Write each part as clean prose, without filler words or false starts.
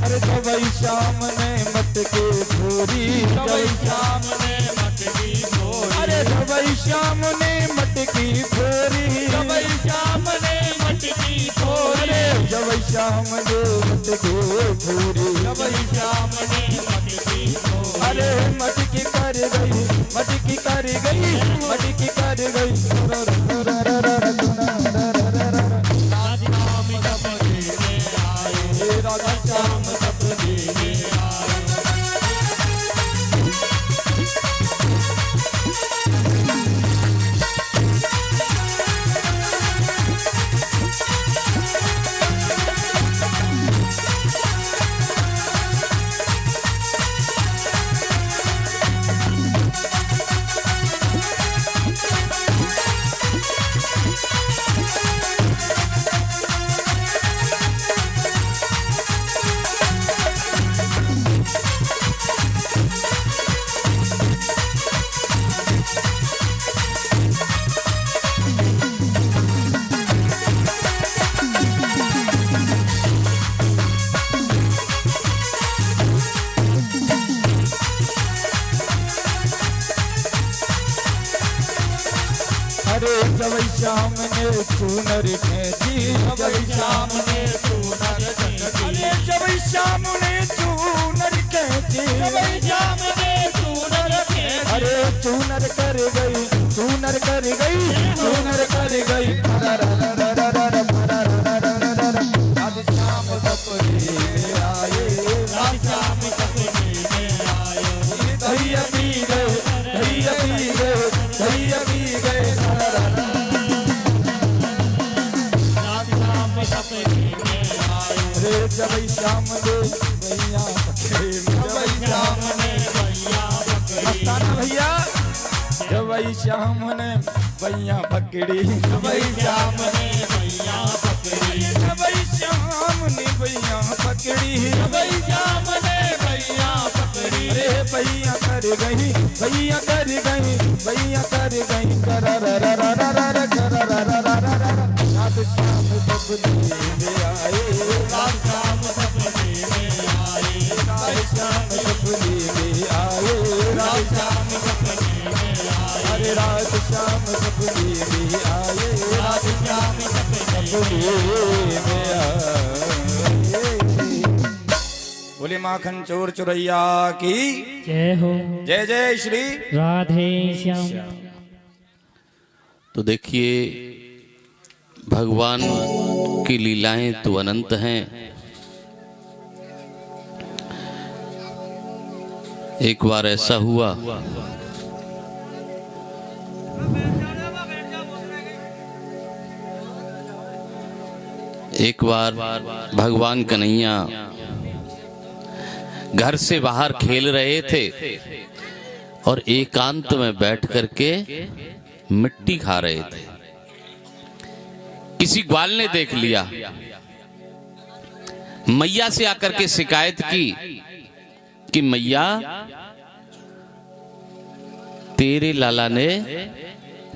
अरे जबई शाम ने मटके भोरी, जबई शाम ने मटकी भोरी, अरे जबई शाम ने मटकी भोरी, जबई शाम ने मटकी भोरी, अरे जबई शाम ने मटके भोरी, जबई शाम ने मटकी भोरी, अरे मटकी कर गई, मटकी कर गई, मटकी कर गई। राधा श्याम सपने में आए, अरे जबई शाम ने चूनर खेची, जबई शाम ने चूनर खेची, अरे जबई शाम ने चूनर खेची, जबई शाम ने चूनर खेची, अरे चूनर कर गई, चूनर कर गई, चूनर कर गई। आज शाम सपने में आए, राधा श्याम सपने में आए, धैया पी गए, धैया पी गए, धैया पी गए। राधा श्याम सपने में आए, अरे जबई शाम ने भैया पकड़े, जबई शाम ने भैया पकड़ी, मस्ताना भैया जबई शाम ने भैया पकड़ी, जबई शाम ने भैया पकड़ी, जबई शाम ने भैया पकड़ी, जबई शाम ने भैया पकड़ी, अरे भैया कर गई, भैया कर गई, भैया कर गई। रात शाम सपने में आए, रात शाम सपने में आए, रात शाम सपने में आए, रात शाम सपने में आए, अरे रात शाम सपने में आए, रात शाम सपने सपने में आए। बोले माखन चोर चुरैया की जय हो। जय जय श्री राधे श्याम। तो देखिए भगवान की लीलाएं तो अनंत हैं। एक बार ऐसा हुआ, एक बार भगवान कन्हैया घर से बाहर खेल रहे थे और एकांत में बैठ करके मिट्टी खा रहे थे। किसी ग्वाल ने देख लिया, मैया से आकर के शिकायत की कि मैया तेरे लाला ने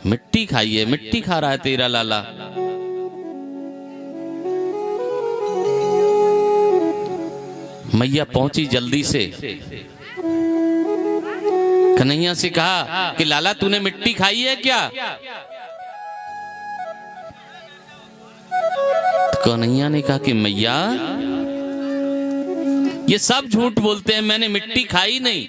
मिट्टी खाई है, मिट्टी खा रहा है तेरा लाला। मैया पहुंची जल्दी से, कन्हैया से कहा कि लाला तूने मिट्टी खाई है क्या? तो कन्हैया ने कहा कि मैया ये सब झूठ बोलते हैं, मैंने मिट्टी खाई नहीं।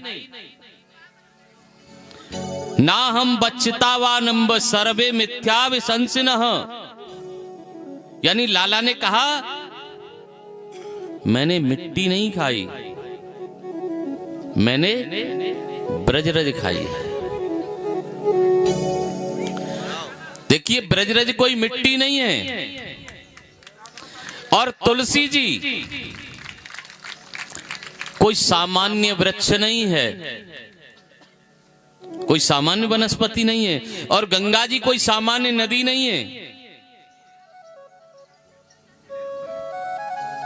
ना हम बच्चतावानंब सर्वे मिथ्या विशंसिनः, यानी लाला ने कहा मैंने मिट्टी नहीं खाई, मैंने ब्रजरज खाई है। देखिए ब्रजरज कोई मिट्टी नहीं है। और तुलसी जी कोई सामान्य वृक्ष नहीं है, कोई सामान्य वनस्पति नहीं है। और गंगा जी कोई सामान्य नदी नहीं है।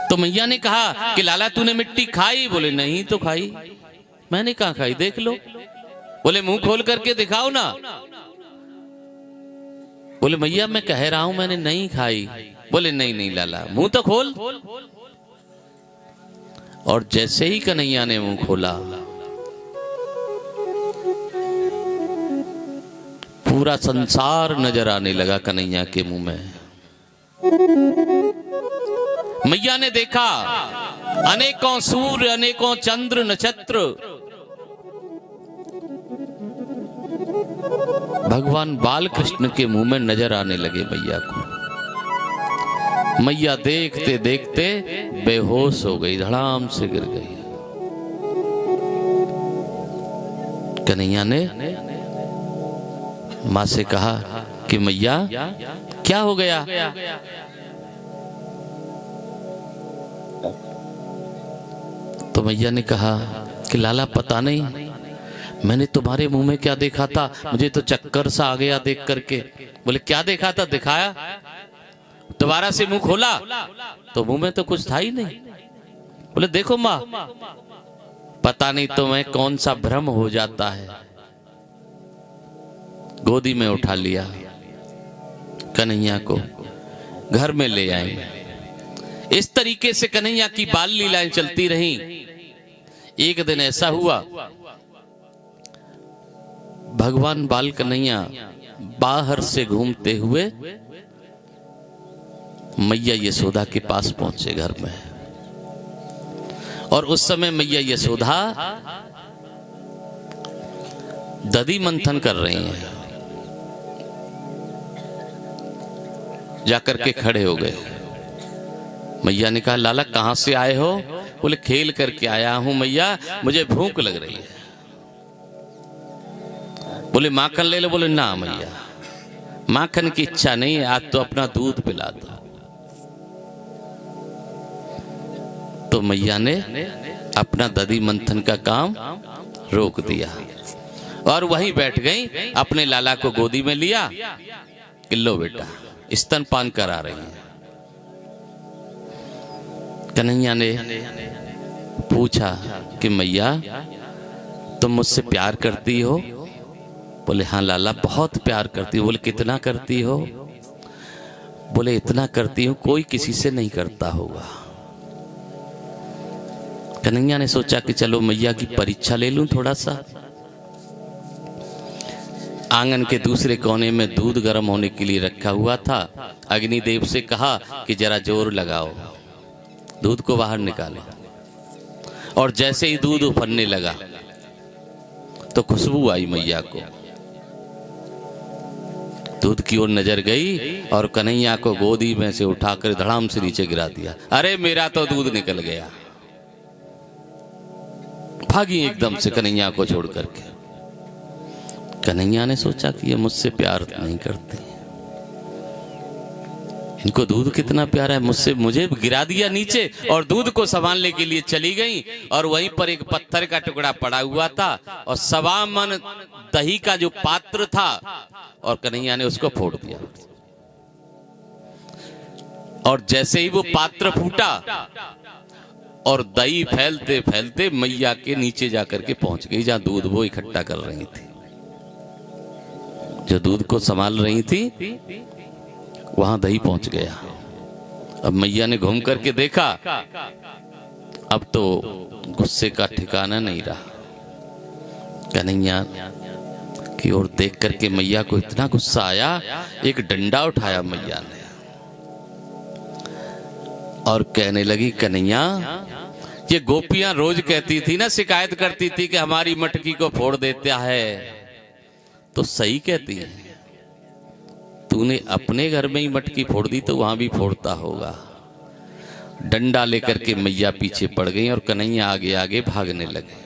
तो मैया ने कहा कि लाला तूने मिट्टी खाई? बोले नहीं तो खाई। मैंने कहा खाई, देख लो। बोले मुंह खोल करके दिखाओ ना। बोले मैया मैं कह रहा हूं मैंने नहीं खाई। बोले नहीं नहीं लाला मुंह तो खोल। और जैसे ही कन्हैया ने मुंह खोला, पूरा संसार नजर आने लगा कन्हैया के मुंह में। मैया ने देखा अनेकों सूर्य, अनेकों चंद्र, नक्षत्र भगवान बालकृष्ण के मुंह में नजर आने लगे मैया को। मैया देखते देखते बेहोश हो गई, धड़ाम से गिर गई। कन्हैया ने मां से कहा कि मैया क्या हो गया? तो मैया ने कहा कि लाला पता नहीं, मैंने तुम्हारे मुंह में क्या देखा था, मुझे तो चक्कर सा आ गया देख करके। बोले क्या देखा था? दिखाया। दोबारा से मुंह खोला तो मुंह में तो कुछ था ही नहीं। बोले देखो माँ, पता नहीं तुम्हें कौन सा भ्रम हो जाता है। गोदी में उठा लिया, कन्हैया को घर में ले आए। इस तरीके से कन्हैया की बाल लीलाएं चलती रहीं। एक दिन ऐसा हुआ, भगवान बाल कन्हैया बाहर से घूमते हुए मैया यशोदा के पास पहुंचे घर में। और उस समय मैया यशोदा दधी मंथन कर रही हैं। जाकर के खड़े हो गए। मैया ने कहा लाला कहां से आए हो? बोले खेल करके आया हूं मैया, मुझे भूख लग रही है। बोले माखन ले लो। बोले ना मैया, माखन की इच्छा नहीं है, आज तो अपना दूध पिला दो। तो मैया ने अपना दधी मंथन का काम रोक दिया और वहीं बैठ गई। अपने लाला को गोदी में लिया कि लो बेटा, स्तनपान करा रही है। कन्हैया ने पूछा कि मैया तुम मुझसे प्यार करती हो? बोले हाँ लाला बहुत प्यार करती हो। बोले कितना करती हो? बोले इतना करती हूं कोई किसी से नहीं करता होगा। कन्हैया ने सोचा कि चलो मैया की परीक्षा ले लूं थोड़ा सा। आंगन के दूसरे कोने में दूध गर्म होने के लिए रखा हुआ था। अग्निदेव से कहा कि जरा जोर लगाओ, दूध को बाहर निकालो। और जैसे ही दूध उफरने लगा तो खुशबू आई मैया को। दूध की ओर नजर गई और कन्हैया को गोदी में से उठाकर धड़ाम से नीचे गिरा दिया। अरे मेरा तो दूध निकल गया। भागी एकदम से कन्हैया को छोड़ करके। कन्हैया ने सोचा कि ये मुझसे प्यार नहीं करते, इनको दूध कितना प्यारा है, मुझे गिरा दिया नीचे। और दूध को संभालने के लिए चली गई और वहीं पर एक पत्थर का टुकड़ा पड़ा हुआ था और सवा मन दही का जो पात्र था और कन्हैया ने उसको फोड़ दिया। और जैसे ही वो पात्र फूटा और दही फैलते फैलते मैया के नीचे जाकर के पहुंच गई, जहां दूध वो इकट्ठा कर रही थी। जो दूध को संभाल रही थी वहां दही पहुंच गया। अब मैया ने घूम करके देखा, अब तो गुस्से का ठिकाना नहीं रहा। कन्हैया की ओर देख करके मैया को इतना गुस्सा आया, एक डंडा उठाया मैया ने और कहने लगी कन्हैया, ये गोपियां रोज कहती थी ना, शिकायत करती थी कि हमारी मटकी को फोड़ देता है, तो सही कहती है। तूने अपने घर में ही मटकी फोड़ दी तो वहां भी फोड़ता होगा। डंडा लेकर के मैया पीछे पड़ गई और कन्हैया आगे आगे भागने लगे।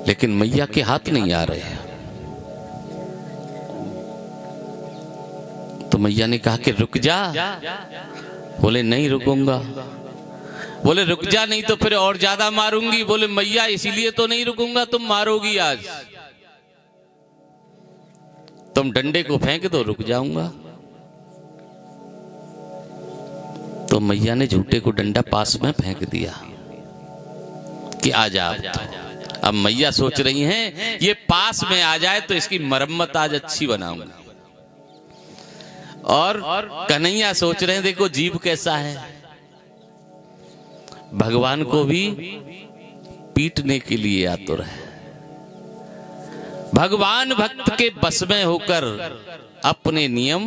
लेकिन मैया के हाथ नहीं आ रहे। तो मैया ने कहा कि रुक जा। बोले नहीं रुकूंगा। बोले रुक जा, नहीं तो फिर और ज्यादा मारूंगी। बोले मैया इसीलिए तो नहीं रुकूंगा, तुम मारोगी आज। तुम डंडे को फेंक दो, रुक जाऊंगा। तो मैया ने झूठे को डंडा पास में फेंक दिया कि आ जा। अब मैया सोच रही हैं ये पास में आ जाए तो इसकी मरम्मत आज अच्छी बनाऊंगा। और कन्हैया सोच रहे हैं देखो जीव कैसा है, भगवान को भी पीटने के लिए आतुर है। भगवान भक्त के बस में होकर अपने नियम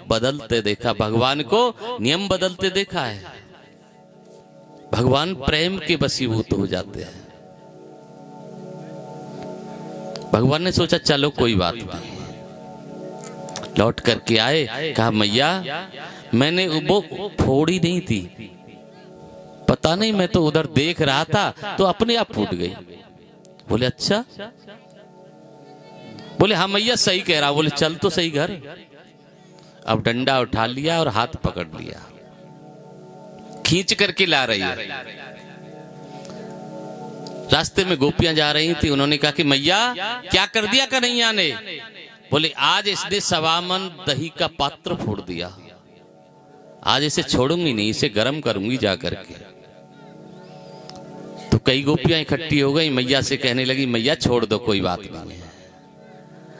बदलते देखा, भगवान को नियम बदलते देखा है। भगवान प्रेम के वशीभूत हो जाते हैं। भगवान ने सोचा चलो कोई बात नहीं, लौट करके आए, कहा मैया मैंने वो फोड़ी नहीं थी, पता नहीं मैं तो उधर देख रहा था तो अपने आप फूट गई। बोले अच्छा, बोले हाँ मैया सही कह रहा। बोले चल तो सही घर। अब डंडा उठा लिया और हाथ पकड़ लिया, खींच करके ला रही है। रास्ते में गोपियां जा रही थी, उन्होंने कहा कि मैया क्या कर दिया कन्हैया ने? बोले आज इसने 1.25 मन दही का पात्र फोड़ दिया, आज इसे छोड़ूंगी नहीं, इसे गर्म करूंगी जा करके। तो कई गोपियां इकट्ठी हो गई, मैया से कहने लगी मैया छोड़ दो कोई बात नहीं है,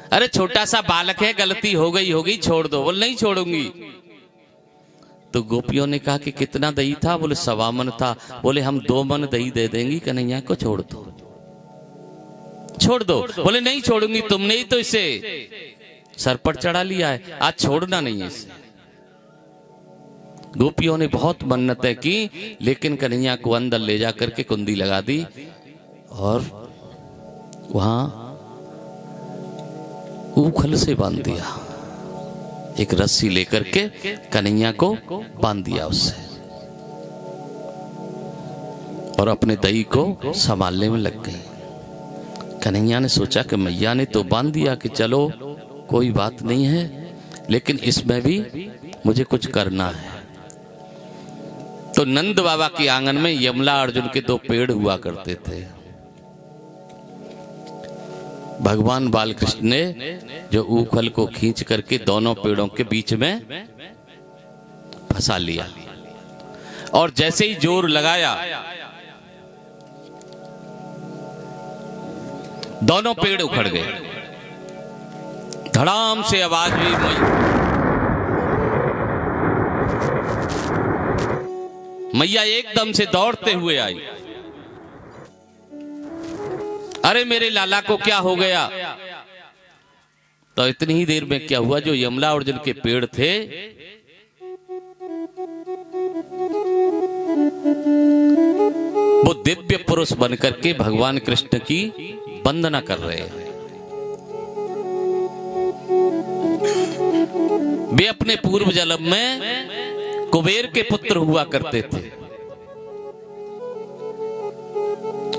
अरे छोटा सा बालक है, गलती हो गई होगी, छोड़ दो। बोले नहीं छोड़ूंगी। तो गोपियों ने कहा कि कितना दही था? बोले 1.25 मन था। बोले हम 2 मन दही दे देंगी, कन्हैया को छोड़ दो, छोड़ दो। बोले नहीं छोड़ूंगी, तुमने ही तो इसे सर पर चढ़ा लिया है, आज छोड़ना नहीं है इसे। गोपियों ने बहुत मन्नतें की, लेकिन कन्हैया को अंदर ले जाकर के कुंडी लगा दी और वहां ऊखल से बांध दिया, एक रस्सी लेकर के कन्हैया को बांध दिया उससे, और अपने दही को संभालने में लग गई। कन्हैया ने सोचा कि मैया ने तो बांध दिया कि चलो कोई बात नहीं है, लेकिन इसमें भी मुझे कुछ करना है। तो नंद बाबा के आंगन में यमला अर्जुन के 2 पेड़ हुआ करते थे। भगवान बालकृष्ण ने जो ऊखल को खींच करके दोनों पेड़ों के बीच में फंसा लिया, और जैसे ही जोर लगाया दोनों पेड़ उखड़ गए, धड़ाम से आवाज हुई। मैया एकदम से दौड़ते हुए आई, अरे मेरे लाला को क्या हो गया? तो इतनी ही देर में क्या हुआ, जो यमला अर्जुन के पेड़ थे वो दिव्य पुरुष बनकर के भगवान कृष्ण की वंदना कर रहे हैं। वे अपने पूर्व जन्म में कुबेर के पुत्र हुआ करते थे,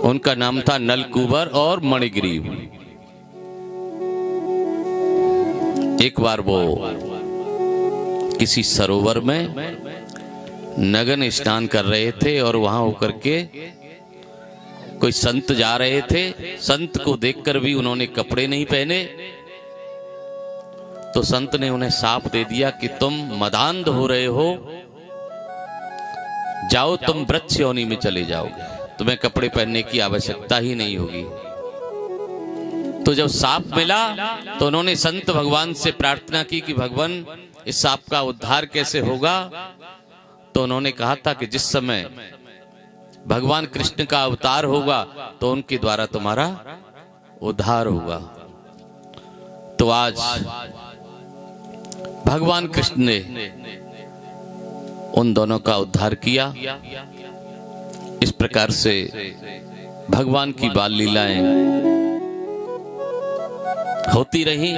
उनका नाम था नलकूबर और मणिग्रीव। एक बार वो किसी सरोवर में नगन स्नान कर रहे थे, और वहां होकर के कोई संत जा रहे थे। संत को देखकर भी उन्होंने कपड़े नहीं पहने, तो संत ने उन्हें साफ दे दिया कि तुम मदांध हो रहे हो, जाओ तुम वृक्ष योनि में चले जाओगे, तुम्हें कपड़े पहनने की आवश्यकता ही नहीं होगी। तो जब सांप मिला तो उन्होंने संत भगवान से प्रार्थना की कि भगवान इस सांप का उद्धार कैसे होगा? तो उन्होंने कहा था कि जिस समय भगवान कृष्ण का अवतार होगा तो उनके द्वारा तुम्हारा उद्धार होगा। तो आज भगवान कृष्ण ने उन दोनों का उद्धार किया। इस प्रकार से भगवान की बाल लीलाएं होती रही।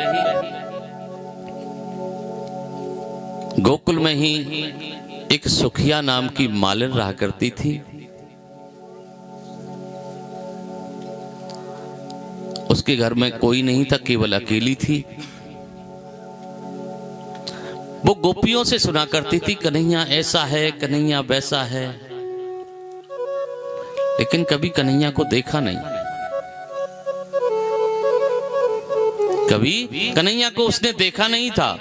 गोकुल में ही एक सुखिया नाम की मालिन रहा करती थी। उसके घर में कोई नहीं था, केवल अकेली थी। वो गोपियों से सुना करती थी कन्हैया ऐसा है, कन्हैया वैसा है, लेकिन कभी कन्हैया को देखा नहीं। कभी कन्हैया को उसने देखा नहीं था।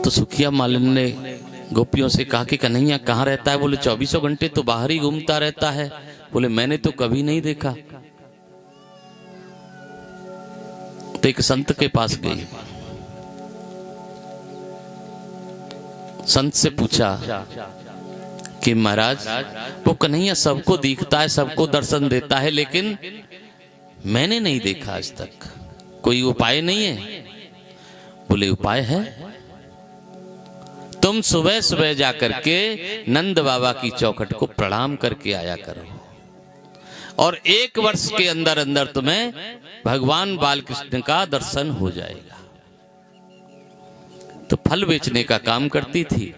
तो सुखिया मालिन ने गोपियों से कहा कि कन्हैया कहाँ रहता है? बोले 24 घंटे तो बाहर ही घूमता रहता है। बोले मैंने तो कभी नहीं देखा। तो एक संत के पास गई, संत से पूछा कि महाराज वो कन्हैया सबको दिखता है, सबको दर्शन देता है, लेकिन मैंने नहीं देखा आज तक, कोई उपाय नहीं है? बोले उपाय है, तुम सुबह सुबह जाकर के नंद बाबा की चौखट को प्रणाम करके आया करो और 1 वर्ष के अंदर अंदर तुम्हें भगवान बालकृष्ण का दर्शन हो जाएगा। तो फल बेचने का काम करती थी।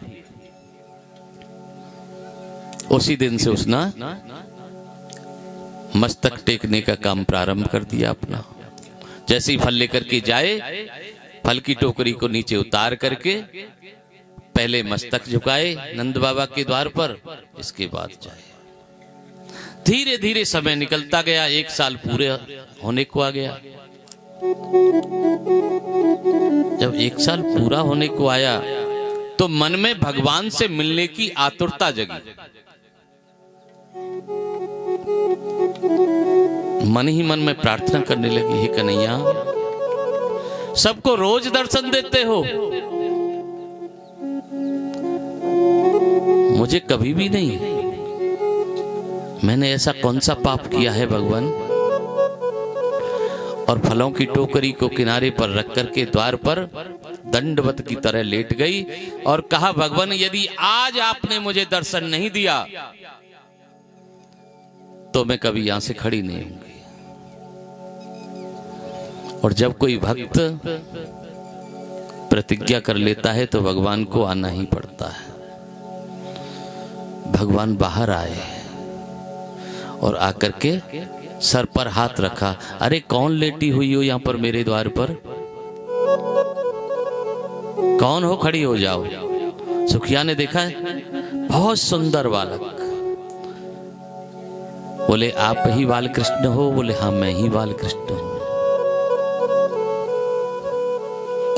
उसी दिन से उसने मस्तक टेकने का काम प्रारंभ कर दिया अपना। जैसे ही फल लेकर के जाए, फल की टोकरी को नीचे उतार करके पहले मस्तक झुकाए नंद बाबा के द्वार पर, इसके बाद जाए। धीरे धीरे समय निकलता गया, 1 साल पूरे होने को आ गया। जब 1 साल पूरा होने को आया तो मन में भगवान से मिलने की आतुरता जगी। मन ही मन में प्रार्थना करने लगी, हे कन्हैया, सबको रोज दर्शन देते हो, मुझे कभी भी नहीं। मैंने ऐसा कौन सा पाप किया है भगवान? और फलों की टोकरी को किनारे पर रख करके द्वार पर दंडवत की तरह लेट गई और कहा, भगवान यदि आज आपने मुझे दर्शन नहीं दिया तो मैं कभी यहां से खड़ी नहीं होंगी। और जब कोई भक्त प्रतिज्ञा कर लेता है तो भगवान को आना ही पड़ता है। भगवान बाहर आए और आकर के सर पर हाथ रखा, अरे कौन लेटी हुई हो यहां पर मेरे द्वार पर? कौन हो, खड़ी हो जाओ। सुखिया ने देखा है, बहुत सुंदर बालक। बोले आप ही बालकृष्ण हो? बोले हाँ मैं ही बालकृष्ण हूं।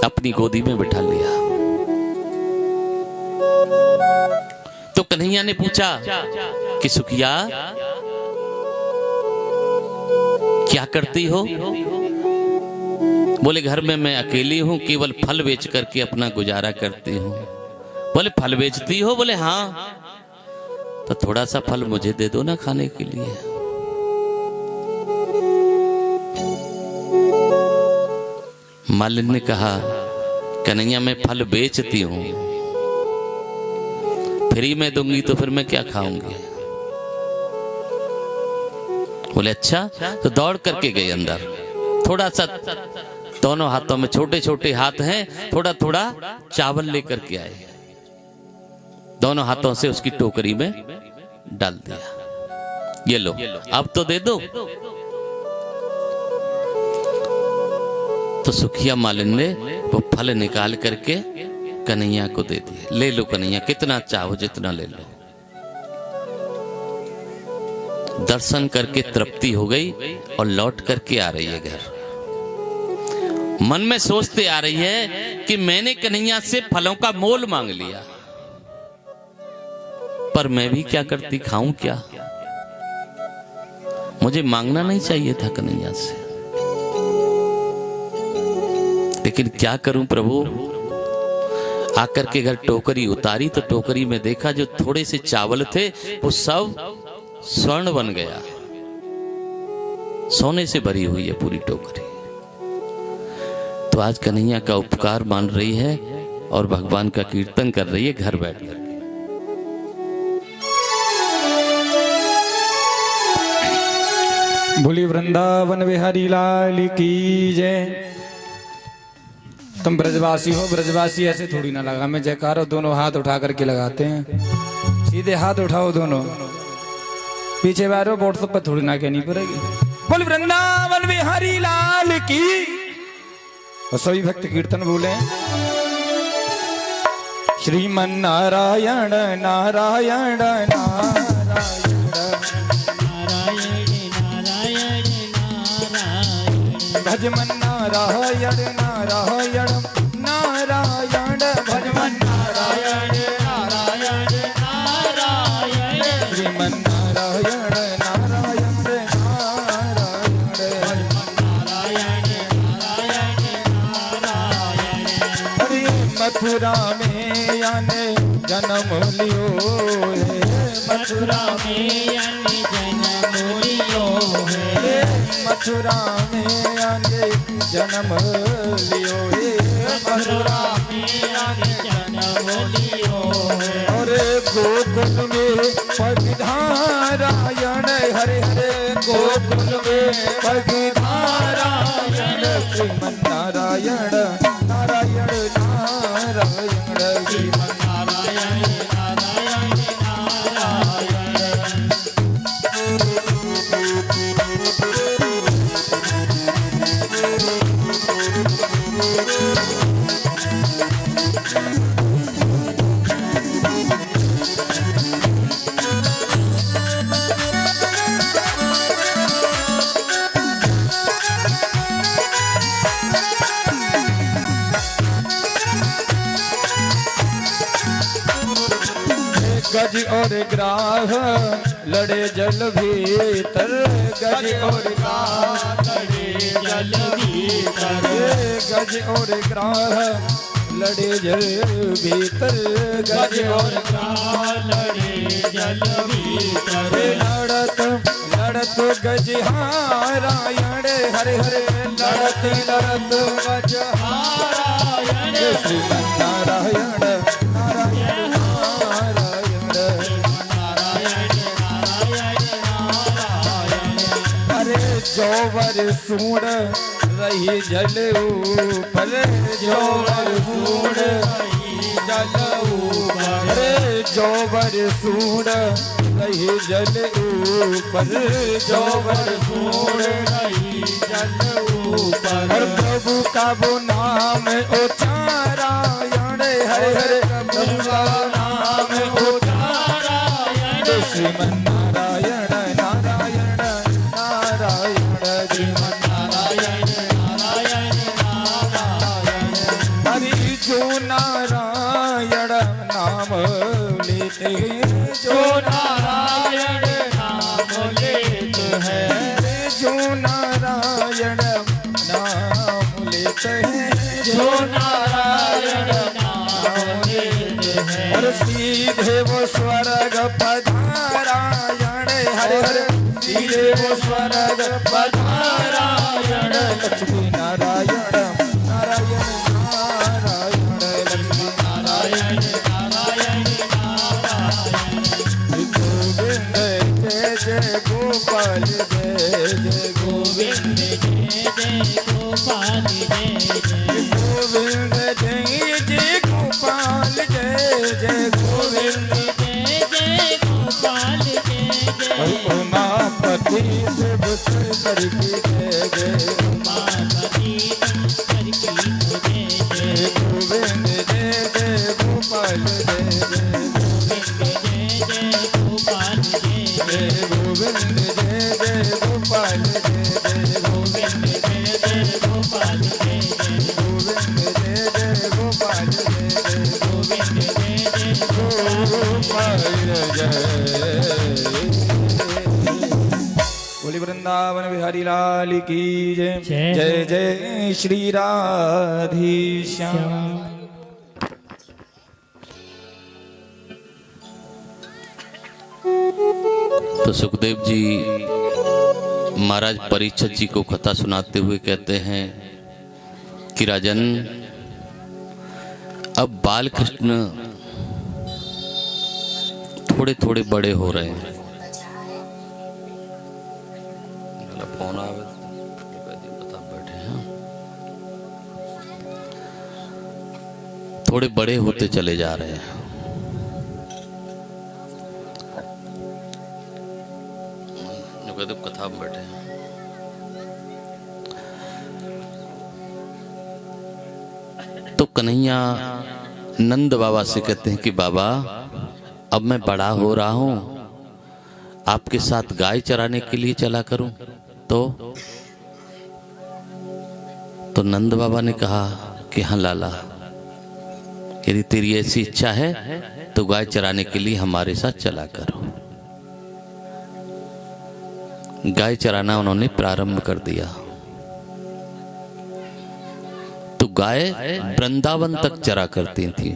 अपनी गोदी में बिठा लिया। तो कन्हैया ने पूछा कि सुखिया क्या करती हो? बोले घर में मैं अकेली हूं, केवल फल बेच करके अपना गुजारा करती हूं। बोले फल बेचती हो? बोले हाँ। तो थोड़ा सा फल मुझे दे दो ना खाने के लिए। मालिन ने कहा, कन्हैया मैं फल बेचती हूं, फ्री में दूंगी तो फिर मैं क्या खाऊंगी? बोले अच्छा। तो दौड़ करके गई अंदर, थोड़ा सा, दोनों हाथों में छोटे छोटे हाथ हैं, थोड़ा थोड़ा चावल लेकर के आए, दोनों हाथों से उसकी टोकरी में डाल दिया, ये लो अब तो दे दो। तो सुखिया मालिन ने वो फल निकाल करके कन्हैया को दे दिए। ले लो कन्हैया, कितना चाहो जितना ले लो। दर्शन करके तृप्ति हो गई और लौट करके आ रही है घर। मन में सोचते आ रही है कि मैंने कन्हैया से फलों का मोल मांग लिया, पर मैं भी क्या करती, खाऊं क्या? मुझे मांगना नहीं चाहिए था कन्हैया से, लेकिन क्या करूं प्रभु। आकर के घर टोकरी उतारी तो टोकरी में देखा जो थोड़े से चावल थे वो सब स्वर्ण बन गया, सोने से भरी हुई है पूरी टोकरी। तो आज कन्हैया का उपकार मान रही है और भगवान का कीर्तन कर रही है घर बैठकर। बोली वृंदावन बिहारी लाल की जय। तुम ब्रजवासी हो, ब्रजवासी ऐसे थोड़ी ना लगा मैं जयकारो, दोनों हाथ उठा करके लगाते हैं, सीधे हाथ उठाओ दोनों, पीछे बैठो, व्हाट्सएप पर थोड़ी ना कहनी पड़ेगी। बोल वृंदावन बिहारी लाल की। और सभी भक्त कीर्तन बोले, श्रीमन नारायण नारायण नारायण भजमन नारायण नारायण नारायण भजमन नारायण नारायण नारायण श्रीमन नारायण नारायण नारायण भजमन नारायण नारायण मथुरा में आने जन्म लियो है, मथुरा में आने जन्म लियो है, मथुरा में आने जन्म लियो है, मथुरा में आने जन्म लियो है। और गोकुल में पगधारायण हरे हरे, गोकुल में पगधारायण श्रीमन्नारायण नारायण नारायण श्रीमन्नारायण नारायण नारायण। गज और ग्राह लड़े जल भीतर, गज और ग्राह लड़े जल भीतर, गज और ग्राह लड़े जल भीतर, गज और ग्राह लड़े जल भीतर। लड़त लड़त गजहारायण हरे हरे, लड़त लड़त नारायण श्रीमन्नारायण नारायण नारायण। नारायण नारायण नारायण। अरे जोवर सूण रही जल ऊपर, जोवर सूण जल ऊपर, अरे जोवर सूण रही जल ऊपर, जोवर सूण रही जल ऊपर। हर प्रभु का वो नाम उच्चारायण हरे हरे, प्रभु का नाम उच्चारायण श्रीमन्नारायण नारायण नारायण श्रीमन्नारायण नारायण नारायण। हरि जो नारायण नाम लेते हैं, जो नारायण नाम लेत है, जो नारायण नाम लेते हैं, जो नारायण नाम लेत है। और सीधे वो स्वर्ग पधारायण हरे हरे, सीधे वो स्वर्ग पधारायण लक्ष्मी नारायण नारायण नारायण लक्ष्मी नारायण नारायण नारायण। गोविंद जय जय गोपाल जय जय गोविंद जय जय गोपाल जय जय, गोविंद जय जय गोपाल जय जय गोविंद जय जय गोपाल जय जय। उमापति शिव शंकर की जय जय, उमापति शंकर की जय जय, गोविंद जय जय गोपाल जय जय, गोविंद जय जय गोपाल जय जय, गोविंद जय जय गोपाल जय जय, गोविंद जय जय गोपाल जय जय, गोविंद जय जय गोपाल जय जय, गोविंद जय जय गोपाल जय। बोली वृंदावन बिहारी लाल की जय जय। जय जय श्री राधेश्याम। तो सुखदेव जी महाराज परीक्षित जी को कथा सुनाते हुए कहते हैं कि राजन, अब बाल कृष्ण थोड़े थोड़े बड़े हो रहे हैं। फोन आवे बता बैठे हैं, थोड़े बड़े होते चले जा रहे हैं। कथा में बैठे हैं। तो कन्हैया नंद बाबा से कहते हैं कि बाबा अब मैं बड़ा हो रहा हूं, आपके साथ गाय चराने के लिए चला करूं। तो नंद बाबा ने कहा कि हाँ लाला, यदि तेरी ऐसी इच्छा है तो गाय चराने के लिए हमारे साथ चला करो। गाय चराना उन्होंने प्रारंभ कर दिया। तो गाय वृंदावन तक चरा करती थी।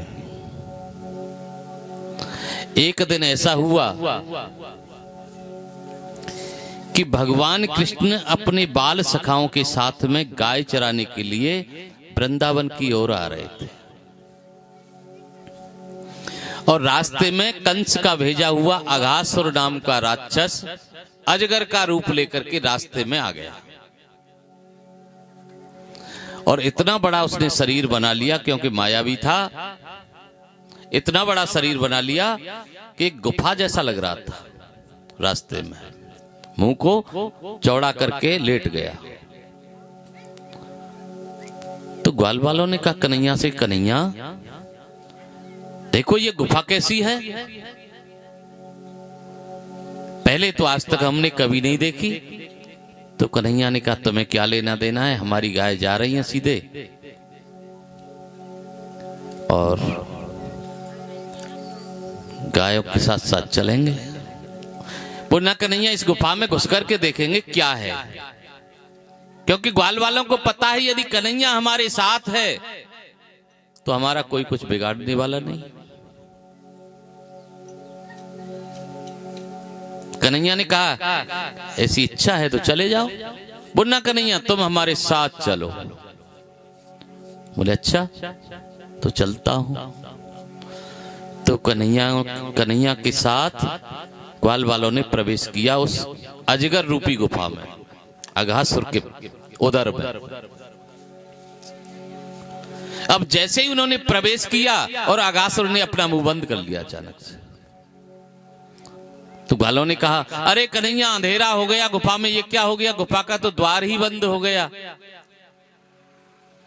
एक दिन ऐसा हुआ कि भगवान कृष्ण अपने बाल सखाओं के साथ में गाय चराने के लिए वृंदावन की ओर आ रहे थे और रास्ते में कंस का भेजा हुआ अघासुर नाम का राक्षस अजगर का रूप लेकर के रास्ते में आ गया और इतना बड़ा उसने शरीर बना लिया, क्योंकि मायावी था, इतना बड़ा शरीर बना लिया कि एक गुफा जैसा लग रहा था। रास्ते में मुंह को चौड़ा करके लेट गया। तो ग्वाल वालों ने कहा कन्हैया से, कन्हैया देखो ये गुफा कैसी है, पहले तो आज तक हमने कभी नहीं देखी। तो कन्हैया ने कहा तुम्हें क्या लेना देना है, हमारी गाय जा रही है सीधे और गायों के साथ साथ चलेंगे। बोला कन्हैया इस गुफा में घुस करके देखेंगे क्या है, क्योंकि ग्वाल वालों को पता है यदि कन्हैया हमारे साथ है तो हमारा कोई कुछ बिगाड़ने वाला नहीं। कन्हैया ने कहा ऐसी इच्छा है तो चले जाओ। बोलना कन्हैया तुम हमारे साथ चलो। बोले अच्छा तो चलता हूं। तो कन्हैया के साथ ग्वाल वालों ने प्रवेश किया उस अजगर रूपी गुफा में, अघासुर के उदर में। अब जैसे ही उन्होंने प्रवेश किया और अघासुर ने अपना मुंह बंद कर लिया अचानक से, तो ग्वालों ने कहा अरे कन्हैया अंधेरा हो गया गुफा में, ये क्या हो गया, गुफा का तो द्वार ही बंद हो गया।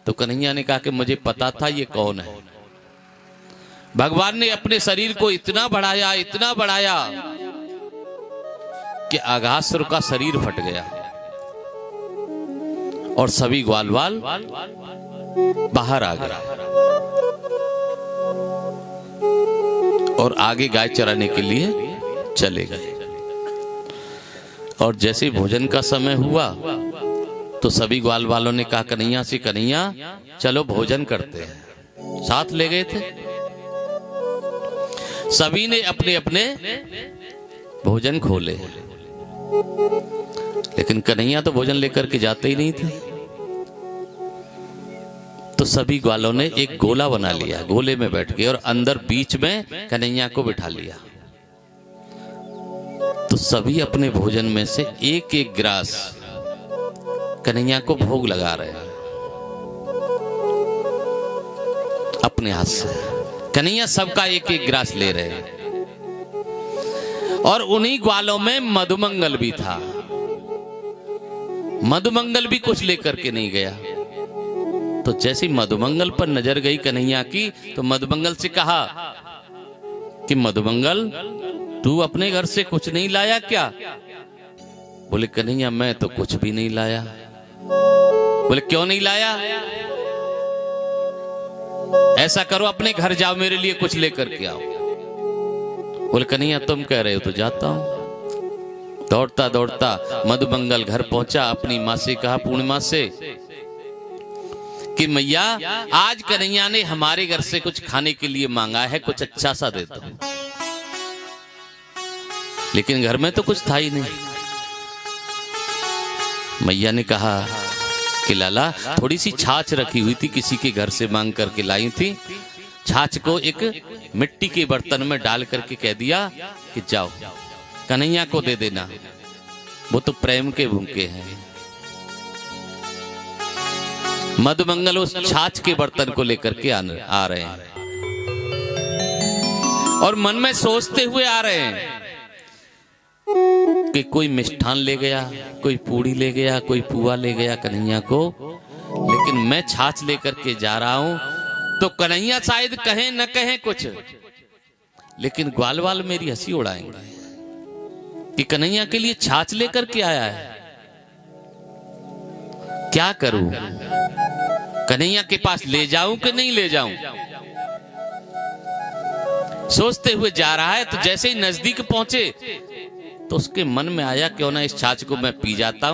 तो कन्हैया ने कहा कि मुझे पता था ये कौन है। भगवान ने अपने शरीर को इतना बढ़ाया कि अघासुर का शरीर फट गया और सभी ग्वाल बाहर आ गए और आगे गाय चराने के लिए चले गए। और जैसे भोजन का समय हुआ तो सभी ग्वाल वालों ने कहा कन्हैया से, कन्हैया चलो भोजन करते हैं। साथ ले गए थे, सभी ने अपने अपने भोजन खोले, लेकिन कन्हैया तो भोजन लेकर के जाते ही नहीं थे। तो सभी ग्वालों ने एक गोला बना लिया, गोले में बैठ गए और अंदर बीच में कन्हैया को बिठा लिया। तो सभी अपने भोजन में से एक एक ग्रास कन्हैया को भोग लगा रहे हैं अपने हाथ से। कन्हैया सबका एक एक ग्रास ले रहे हैं और उन्हीं ग्वालों में मधुमंगल भी था। मधुमंगल भी कुछ लेकर के नहीं गया। तो जैसी मधुमंगल पर नजर गई कन्हैया की तो मधुमंगल से कहा कि मधुमंगल तू अपने घर से कुछ नहीं लाया क्या? बोले कन्हैया मैं तो कुछ भी नहीं लाया। बोले क्यों नहीं लाया? ऐसा करो अपने घर जाओ, मेरे लिए कुछ लेकर के आओ। बोले कन्हैया तुम कह रहे हो तो जाता हूं। दौड़ता दौड़ता मधुमंगल घर पहुंचा, अपनी मां से कहा पूर्णिमा से कि मैया आज कन्हैया ने हमारे घर से कुछ खाने के लिए मांगा है, कुछ अच्छा सा दे दो। लेकिन घर में तो कुछ था ही नहीं। मैया ने कहा कि लाला थोड़ी सी छाछ रखी हुई थी, किसी के घर से मांग करके लाई थी। छाछ को एक मिट्टी के बर्तन में डाल करके कह दिया कि जाओ कन्हैया को दे देना, वो तो प्रेम के भूखे हैं। मधुमंगल उस छाछ के बर्तन को लेकर के आ रहे हैं और मन में सोचते हुए आ रहे हैं कि कोई मिष्ठान ले गया, कोई पूड़ी ले गया, कोई पुआ ले गया कन्हैया को, लेकिन मैं छाछ लेकर के जा रहा हूं तो कन्हैया शायद कहें न कहें कुछ, लेकिन ग्वाल वाल मेरी हंसी उड़ाएंगे कि कन्हैया के लिए छाछ लेकर के आया है। क्या करूं? कन्हैया के पास ले जाऊं कि नहीं ले जाऊं? सोचते हुए जा रहा है तो जैसे ही नजदीक पहुंचे तो उसके मन में आया क्यों ना इस छाछ को मैं पी जाता हूं।